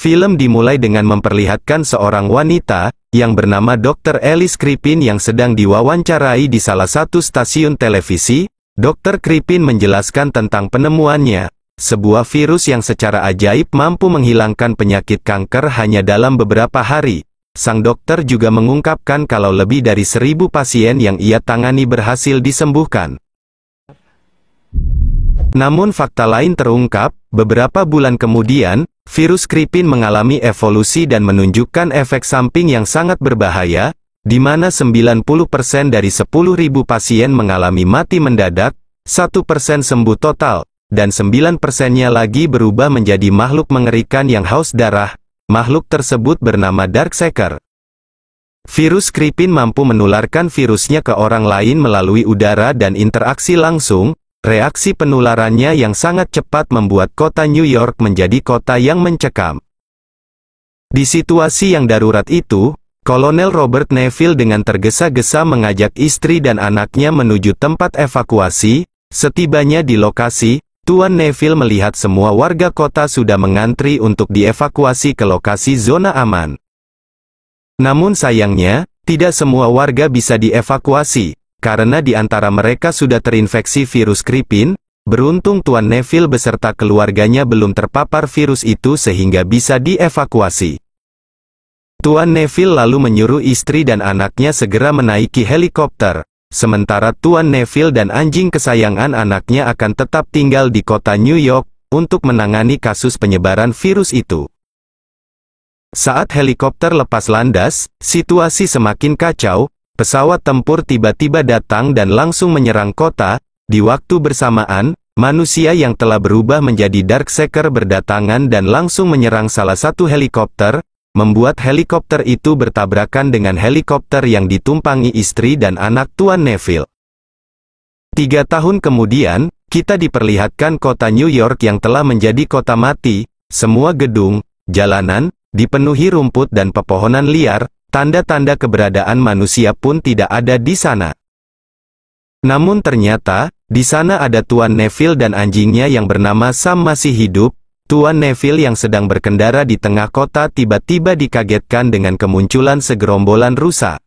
Film dimulai dengan memperlihatkan seorang wanita, yang bernama Dr. Alice Crippen yang sedang diwawancarai di salah satu stasiun televisi. Dr. Crippen menjelaskan tentang penemuannya, sebuah virus yang secara ajaib mampu menghilangkan penyakit kanker hanya dalam beberapa hari. Sang dokter juga mengungkapkan kalau lebih dari 1.000 pasien yang ia tangani berhasil disembuhkan. Namun fakta lain terungkap, beberapa bulan kemudian, virus Crippen mengalami evolusi dan menunjukkan efek samping yang sangat berbahaya, di mana 90% dari 10.000 pasien mengalami mati mendadak, 1% sembuh total, dan 9%-nya lagi berubah menjadi makhluk mengerikan yang haus darah. Makhluk tersebut bernama Darkseeker. Virus Crippen mampu menularkan virusnya ke orang lain melalui udara dan interaksi langsung. Reaksi penularannya yang sangat cepat membuat kota New York menjadi kota yang mencekam. Di situasi yang darurat itu, Kolonel Robert Neville dengan tergesa-gesa mengajak istri dan anaknya menuju tempat evakuasi. Setibanya di lokasi, Tuan Neville melihat semua warga kota sudah mengantri untuk dievakuasi ke lokasi zona aman. Namun sayangnya, tidak semua warga bisa dievakuasi, karena di antara mereka sudah terinfeksi virus Crippen. Beruntung Tuan Neville beserta keluarganya belum terpapar virus itu sehingga bisa dievakuasi. Tuan Neville lalu menyuruh istri dan anaknya segera menaiki helikopter, sementara Tuan Neville dan anjing kesayangan anaknya akan tetap tinggal di kota New York, untuk menangani kasus penyebaran virus itu. Saat helikopter lepas landas, situasi semakin kacau, pesawat tempur tiba-tiba datang dan langsung menyerang kota. Di waktu bersamaan, manusia yang telah berubah menjadi Darkseeker berdatangan dan langsung menyerang salah satu helikopter, membuat helikopter itu bertabrakan dengan helikopter yang ditumpangi istri dan anak Tuan Neville. 3 tahun kemudian, kita diperlihatkan kota New York yang telah menjadi kota mati. Semua gedung, jalanan, dipenuhi rumput dan pepohonan liar, tanda-tanda keberadaan manusia pun tidak ada di sana. Namun ternyata, di sana ada Tuan Neville dan anjingnya yang bernama Sam masih hidup. Tuan Neville yang sedang berkendara di tengah kota tiba-tiba dikagetkan dengan kemunculan segerombolan rusa.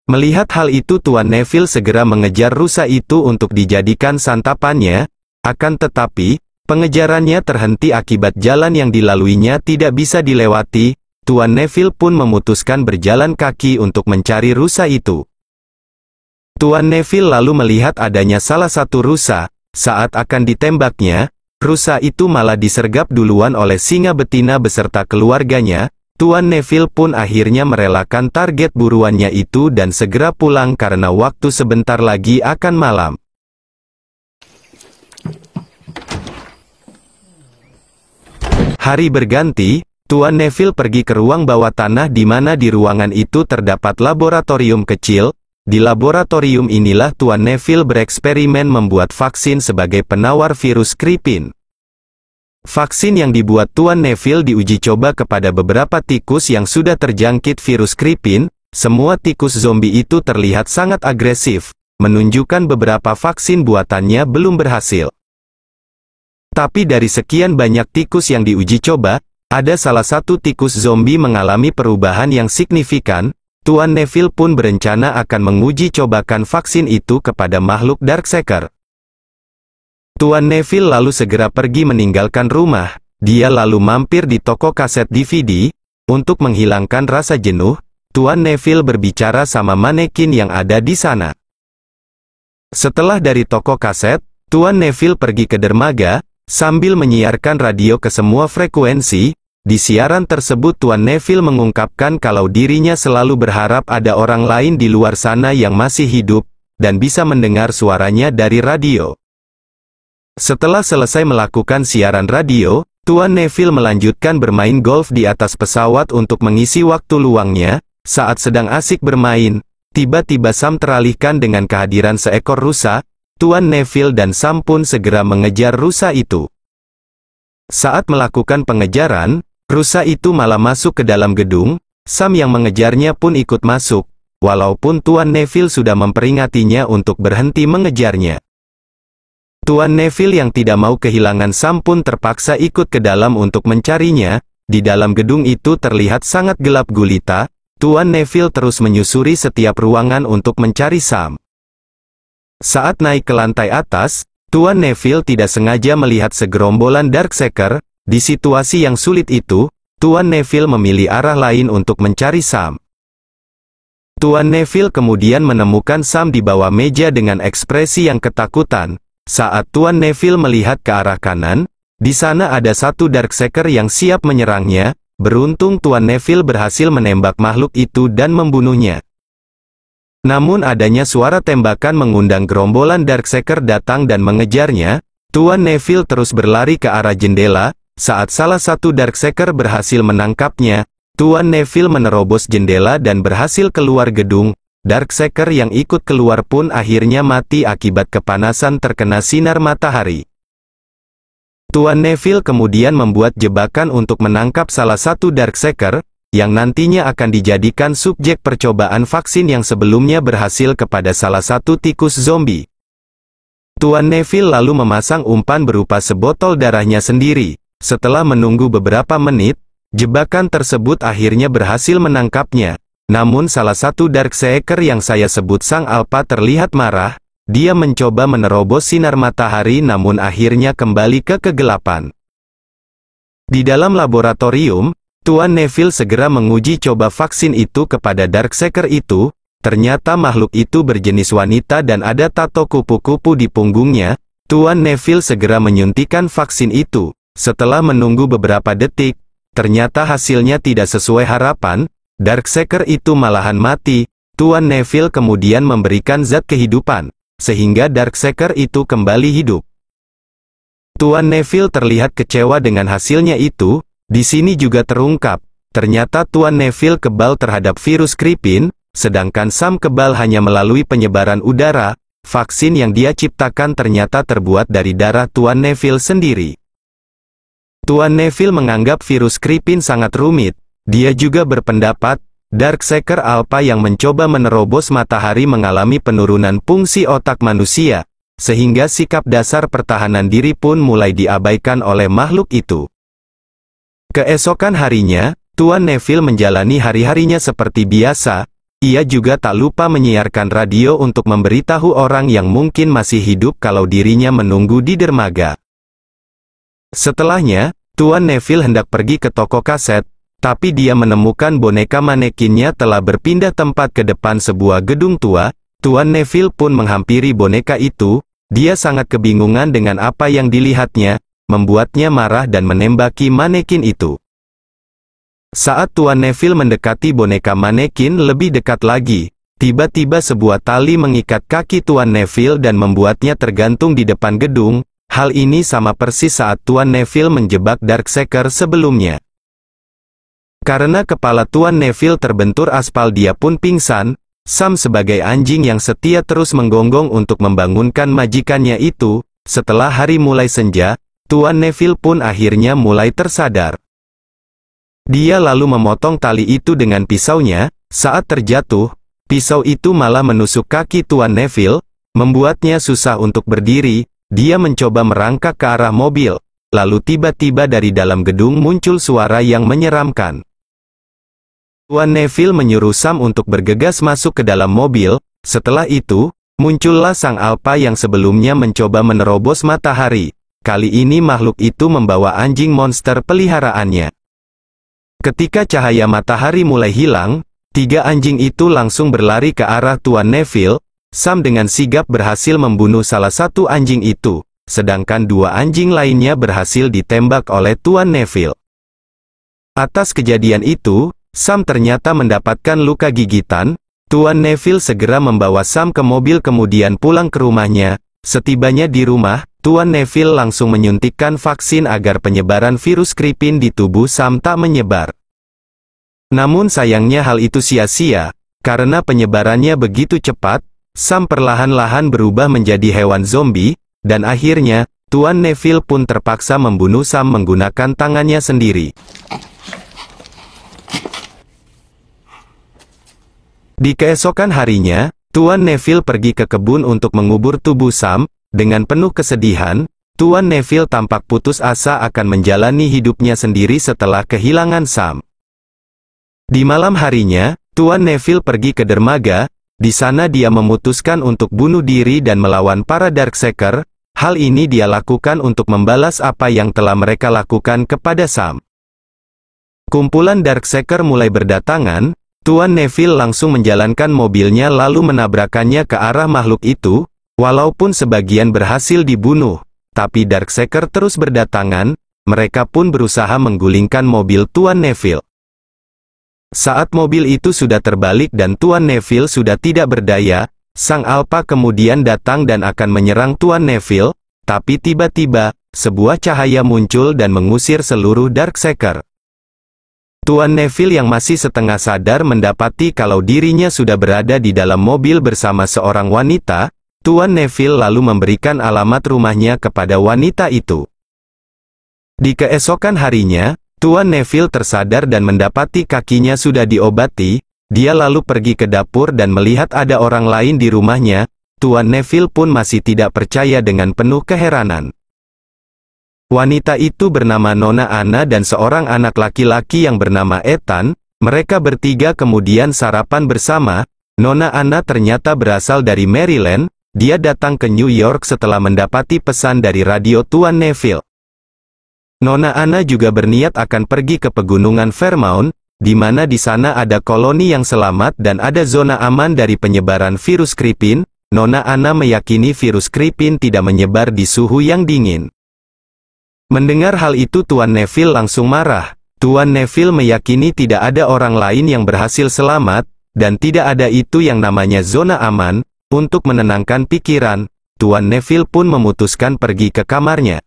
Melihat hal itu Tuan Neville segera mengejar rusa itu untuk dijadikan santapannya, akan tetapi, pengejarannya terhenti akibat jalan yang dilaluinya tidak bisa dilewati. Tuan Neville pun memutuskan berjalan kaki untuk mencari rusa itu. Tuan Neville lalu melihat adanya salah satu rusa. Saat akan ditembaknya, rusa itu malah disergap duluan oleh singa betina beserta keluarganya. Tuan Neville pun akhirnya merelakan target buruannya itu dan segera pulang karena waktu sebentar lagi akan malam. Hari berganti, Tuan Neville pergi ke ruang bawah tanah di mana di ruangan itu terdapat laboratorium kecil. Di laboratorium inilah Tuan Neville bereksperimen membuat vaksin sebagai penawar virus Crippen. Vaksin yang dibuat Tuan Neville diuji coba kepada beberapa tikus yang sudah terjangkit virus Crippen. Semua tikus zombie itu terlihat sangat agresif, menunjukkan beberapa vaksin buatannya belum berhasil. Tapi dari sekian banyak tikus yang diuji coba, ada salah satu tikus zombie mengalami perubahan yang signifikan. Tuan Neville pun berencana akan menguji cobakan vaksin itu kepada makhluk Darkseeker. Tuan Neville lalu segera pergi meninggalkan rumah. Dia lalu mampir di toko kaset DVD. Untuk menghilangkan rasa jenuh, Tuan Neville berbicara sama manekin yang ada di sana. Setelah dari toko kaset, Tuan Neville pergi ke dermaga, sambil menyiarkan radio ke semua frekuensi. Di siaran tersebut Tuan Neville mengungkapkan kalau dirinya selalu berharap ada orang lain di luar sana yang masih hidup, dan bisa mendengar suaranya dari radio. Setelah selesai melakukan siaran radio, Tuan Neville melanjutkan bermain golf di atas pesawat untuk mengisi waktu luangnya. Saat sedang asik bermain, tiba-tiba Sam teralihkan dengan kehadiran seekor rusa. Tuan Neville dan Sam pun segera mengejar rusa itu. Saat melakukan pengejaran, rusa itu malah masuk ke dalam gedung. Sam yang mengejarnya pun ikut masuk, walaupun Tuan Neville sudah memperingatinya untuk berhenti mengejarnya. Tuan Neville yang tidak mau kehilangan Sam pun terpaksa ikut ke dalam untuk mencarinya. di dalam gedung itu terlihat sangat gelap gulita. Tuan Neville terus menyusuri setiap ruangan untuk mencari Sam. Saat naik ke lantai atas, Tuan Neville tidak sengaja melihat segerombolan Darkseeker. Di situasi yang sulit itu, Tuan Neville memilih arah lain untuk mencari Sam. Tuan Neville kemudian menemukan Sam di bawah meja dengan ekspresi yang ketakutan. Saat Tuan Neville melihat ke arah kanan, di sana ada satu Darkseeker yang siap menyerangnya. Beruntung Tuan Neville berhasil menembak makhluk itu dan membunuhnya. Namun adanya suara tembakan mengundang gerombolan Darkseeker datang dan mengejarnya. Tuan Neville terus berlari ke arah jendela. Saat salah satu Darkseeker berhasil menangkapnya, Tuan Neville menerobos jendela dan berhasil keluar gedung. Darkseeker yang ikut keluar pun akhirnya mati akibat kepanasan terkena sinar matahari. Tuan Neville kemudian membuat jebakan untuk menangkap salah satu Darkseeker, yang nantinya akan dijadikan subjek percobaan vaksin yang sebelumnya berhasil kepada salah satu tikus zombie. Tuan Neville lalu memasang umpan berupa sebotol darahnya sendiri. Setelah menunggu beberapa menit, jebakan tersebut akhirnya berhasil menangkapnya. Namun salah satu Darkseeker yang saya sebut Sang Alpha terlihat marah. Dia mencoba menerobos sinar matahari namun akhirnya kembali ke kegelapan. Di dalam laboratorium, Tuan Neville segera menguji coba vaksin itu kepada Darkseeker itu. Ternyata makhluk itu berjenis wanita dan ada tato kupu-kupu di punggungnya. Tuan Neville segera menyuntikkan vaksin itu. Setelah menunggu beberapa detik, ternyata hasilnya tidak sesuai harapan. Darkseeker itu malahan mati. Tuan Neville kemudian memberikan zat kehidupan, sehingga Darkseeker itu kembali hidup. Tuan Neville terlihat kecewa dengan hasilnya itu. Di sini juga terungkap, ternyata Tuan Neville kebal terhadap virus Kripin, sedangkan Sam kebal hanya melalui penyebaran udara. Vaksin yang dia ciptakan ternyata terbuat dari darah Tuan Neville sendiri. Tuan Neville menganggap virus Kripin sangat rumit. Dia juga berpendapat, Darkseeker Alpha yang mencoba menerobos matahari mengalami penurunan fungsi otak manusia, sehingga sikap dasar pertahanan diri pun mulai diabaikan oleh makhluk itu. Keesokan harinya, Tuan Neville menjalani hari-harinya seperti biasa. Ia juga tak lupa menyiarkan radio untuk memberitahu orang yang mungkin masih hidup kalau dirinya menunggu di dermaga. Setelahnya, Tuan Neville hendak pergi ke toko kaset, tapi dia menemukan boneka manekinnya telah berpindah tempat ke depan sebuah gedung tua. Tuan Neville pun menghampiri boneka itu. Dia sangat kebingungan dengan apa yang dilihatnya, membuatnya marah dan menembaki manekin itu. Saat Tuan Neville mendekati boneka manekin lebih dekat lagi, tiba-tiba sebuah tali mengikat kaki Tuan Neville dan membuatnya tergantung di depan gedung. Hal ini sama persis saat Tuan Neville menjebak Darkseeker sebelumnya. Karena kepala Tuan Neville terbentur aspal dia pun pingsan. Sam sebagai anjing yang setia terus menggonggong untuk membangunkan majikannya itu. Setelah hari mulai senja, Tuan Neville pun akhirnya mulai tersadar. Dia lalu memotong tali itu dengan pisaunya. Saat terjatuh, pisau itu malah menusuk kaki Tuan Neville, membuatnya susah untuk berdiri. Dia mencoba merangkak ke arah mobil. Lalu tiba-tiba dari dalam gedung muncul suara yang menyeramkan. Tuan Neville menyuruh Sam untuk bergegas masuk ke dalam mobil. Setelah itu, muncullah Sang Alpha yang sebelumnya mencoba menerobos matahari. Kali ini makhluk itu membawa anjing monster peliharaannya. Ketika cahaya matahari mulai hilang, tiga anjing itu langsung berlari ke arah Tuan Neville. Sam dengan sigap berhasil membunuh salah satu anjing itu, sedangkan dua anjing lainnya berhasil ditembak oleh Tuan Neville. Atas kejadian itu, Sam ternyata mendapatkan luka gigitan. Tuan Neville segera membawa Sam ke mobil kemudian pulang ke rumahnya. Setibanya di rumah, Tuan Neville langsung menyuntikkan vaksin agar penyebaran virus Kripin di tubuh Sam tak menyebar. Namun sayangnya hal itu sia-sia, karena penyebarannya begitu cepat. Sam perlahan-lahan berubah menjadi hewan zombie, dan akhirnya, Tuan Neville pun terpaksa membunuh Sam menggunakan tangannya sendiri. Di keesokan harinya, Tuan Neville pergi ke kebun untuk mengubur tubuh Sam. Dengan penuh kesedihan, Tuan Neville tampak putus asa akan menjalani hidupnya sendiri setelah kehilangan Sam. Di malam harinya, Tuan Neville pergi ke dermaga. Di sana dia memutuskan untuk bunuh diri dan melawan para Darkseeker. Hal ini dia lakukan untuk membalas apa yang telah mereka lakukan kepada Sam. Kumpulan Darkseeker mulai berdatangan. Tuan Neville langsung menjalankan mobilnya lalu menabrakannya ke arah makhluk itu. Walaupun sebagian berhasil dibunuh, tapi Darkseeker terus berdatangan. Mereka pun berusaha menggulingkan mobil Tuan Neville. Saat mobil itu sudah terbalik dan Tuan Neville sudah tidak berdaya, Sang Alpha kemudian datang dan akan menyerang Tuan Neville, tapi tiba-tiba, sebuah cahaya muncul dan mengusir seluruh Darkseeker. Tuan Neville yang masih setengah sadar mendapati kalau dirinya sudah berada di dalam mobil bersama seorang wanita. Tuan Neville lalu memberikan alamat rumahnya kepada wanita itu. Di keesokan harinya, Tuan Neville tersadar dan mendapati kakinya sudah diobati. Dia lalu pergi ke dapur dan melihat ada orang lain di rumahnya. Tuan Neville pun masih tidak percaya dengan penuh keheranan. Wanita itu bernama Nona Anna dan seorang anak laki-laki yang bernama Ethan. Mereka bertiga kemudian sarapan bersama. Nona Anna ternyata berasal dari Maryland. Dia datang ke New York setelah mendapati pesan dari radio Tuan Neville. Nona Anna juga berniat akan pergi ke pegunungan Fairmount, di mana di sana ada koloni yang selamat dan ada zona aman dari penyebaran virus Kripin. Nona Anna meyakini virus Kripin tidak menyebar di suhu yang dingin. Mendengar hal itu Tuan Neville langsung marah. Tuan Neville meyakini tidak ada orang lain yang berhasil selamat, dan tidak ada itu yang namanya zona aman. Untuk menenangkan pikiran, Tuan Neville pun memutuskan pergi ke kamarnya.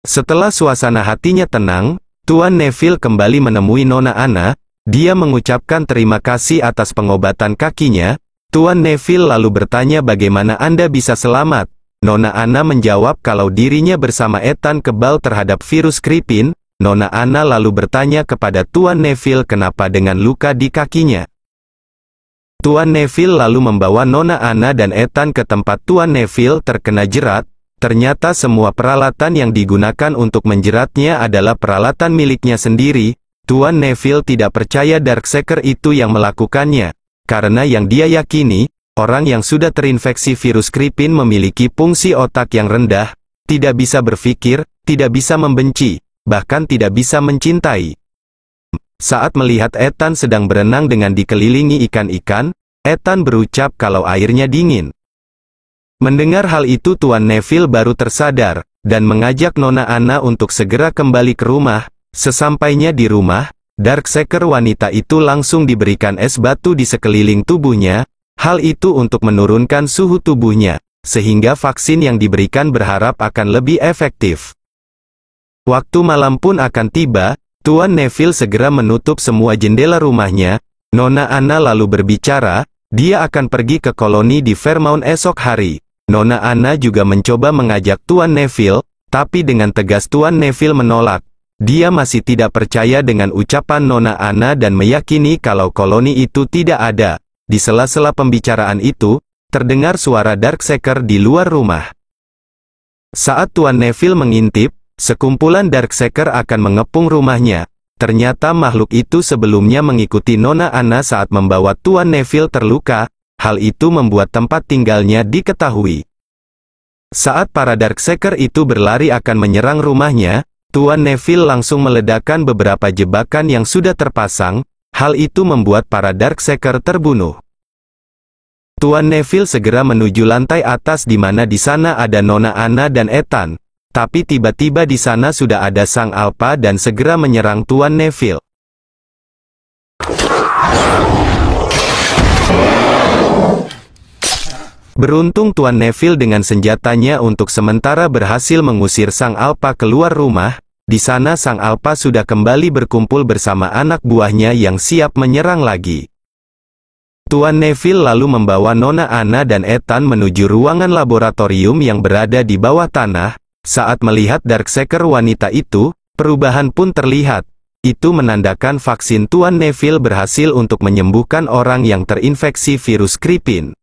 Setelah suasana hatinya tenang, Tuan Neville kembali menemui Nona Anna. Dia mengucapkan terima kasih atas pengobatan kakinya. Tuan Neville lalu bertanya bagaimana Anda bisa selamat. Nona Anna menjawab kalau dirinya bersama Ethan kebal terhadap virus Kripin. Nona Anna lalu bertanya kepada Tuan Neville kenapa dengan luka di kakinya. Tuan Neville lalu membawa Nona Anna dan Ethan ke tempat Tuan Neville terkena jerat. Ternyata semua peralatan yang digunakan untuk menjeratnya adalah peralatan miliknya sendiri. Tuan Neville tidak percaya Darkseeker itu yang melakukannya. Karena yang dia yakini, orang yang sudah terinfeksi virus Kripin memiliki fungsi otak yang rendah, tidak bisa berpikir, tidak bisa membenci, bahkan tidak bisa mencintai. Saat melihat Ethan sedang berenang dengan dikelilingi ikan-ikan, Ethan berucap kalau airnya dingin. Mendengar hal itu Tuan Neville baru tersadar, dan mengajak Nona Anna untuk segera kembali ke rumah. Sesampainya di rumah, Darkseeker wanita itu langsung diberikan es batu di sekeliling tubuhnya. Hal itu untuk menurunkan suhu tubuhnya, sehingga vaksin yang diberikan berharap akan lebih efektif. Waktu malam pun akan tiba. Tuan Neville segera menutup semua jendela rumahnya. Nona Anna lalu berbicara, dia akan pergi ke koloni di Fairmount esok hari. Nona Anna juga mencoba mengajak Tuan Neville, tapi dengan tegas Tuan Neville menolak. Dia masih tidak percaya dengan ucapan Nona Anna dan meyakini kalau koloni itu tidak ada. Di sela-sela pembicaraan itu, terdengar suara Darkseeker di luar rumah. Saat Tuan Neville mengintip, sekumpulan Darkseeker akan mengepung rumahnya. Ternyata makhluk itu sebelumnya mengikuti Nona Anna saat membawa Tuan Neville terluka. Hal itu membuat tempat tinggalnya diketahui. Saat para Darkseeker itu berlari akan menyerang rumahnya, Tuan Neville langsung meledakkan beberapa jebakan yang sudah terpasang. Hal itu membuat para Darkseeker terbunuh. Tuan Neville segera menuju lantai atas di mana di sana ada Nona Anna dan Ethan. Tapi tiba-tiba di sana sudah ada Sang Alpha dan segera menyerang Tuan Neville. Beruntung Tuan Neville dengan senjatanya untuk sementara berhasil mengusir Sang Alpha keluar rumah. Di sana Sang Alpha sudah kembali berkumpul bersama anak buahnya yang siap menyerang lagi. Tuan Neville lalu membawa Nona Anna dan Ethan menuju ruangan laboratorium yang berada di bawah tanah. Saat melihat Darkseeker wanita itu, perubahan pun terlihat. Itu menandakan vaksin Tuan Neville berhasil untuk menyembuhkan orang yang terinfeksi virus Kripin.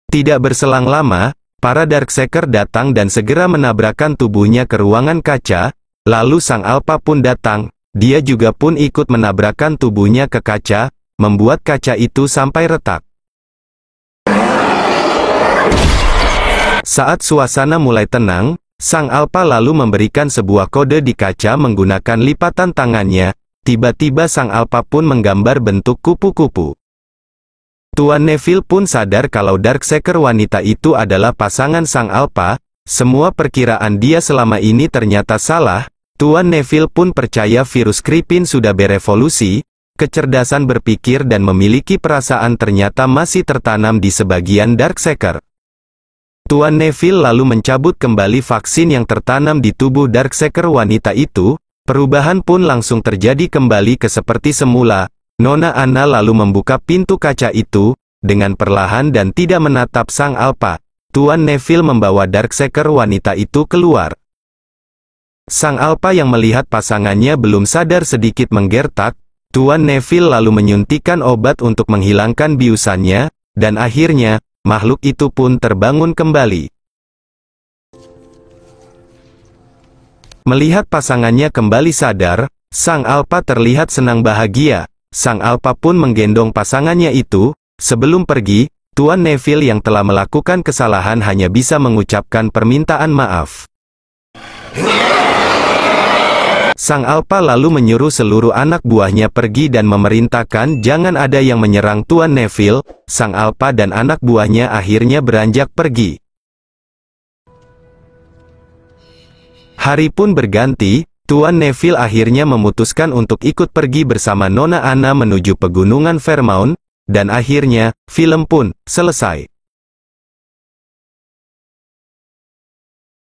Tidak berselang lama, para Darkseeker datang dan segera menabrakkan tubuhnya ke ruangan kaca, lalu Sang Alpha pun datang, dia juga pun ikut menabrakkan tubuhnya ke kaca, membuat kaca itu sampai retak. Saat suasana mulai tenang, Sang Alpha lalu memberikan sebuah kode di kaca menggunakan lipatan tangannya, tiba-tiba Sang Alpha pun menggambar bentuk kupu-kupu. Tuan Neville pun sadar kalau Darkseeker wanita itu adalah pasangan Sang Alpha, semua perkiraan dia selama ini ternyata salah. Tuan Neville pun percaya virus Kripin sudah berevolusi, kecerdasan berpikir dan memiliki perasaan ternyata masih tertanam di sebagian Darkseeker. Tuan Neville lalu mencabut kembali vaksin yang tertanam di tubuh Darkseeker wanita itu, perubahan pun langsung terjadi kembali ke seperti semula. Nona Anna lalu membuka pintu kaca itu, dengan perlahan dan tidak menatap Sang Alpha. Tuan Neville membawa Darkseeker wanita itu keluar. Sang Alpha yang melihat pasangannya belum sadar sedikit menggertak, Tuan Neville lalu menyuntikkan obat untuk menghilangkan biusannya, dan akhirnya, makhluk itu pun terbangun kembali. Melihat pasangannya kembali sadar, Sang Alpha terlihat senang bahagia. Sang Alpha pun menggendong pasangannya itu. Sebelum pergi, Tuan Neville yang telah melakukan kesalahan hanya bisa mengucapkan permintaan maaf. Sang Alpha lalu menyuruh seluruh anak buahnya pergi dan memerintahkan jangan ada yang menyerang Tuan Neville. Sang Alpha dan anak buahnya akhirnya beranjak pergi. Hari pun berganti, Tuan Neville akhirnya memutuskan untuk ikut pergi bersama Nona Anna menuju pegunungan Fairmount, dan akhirnya, film pun selesai.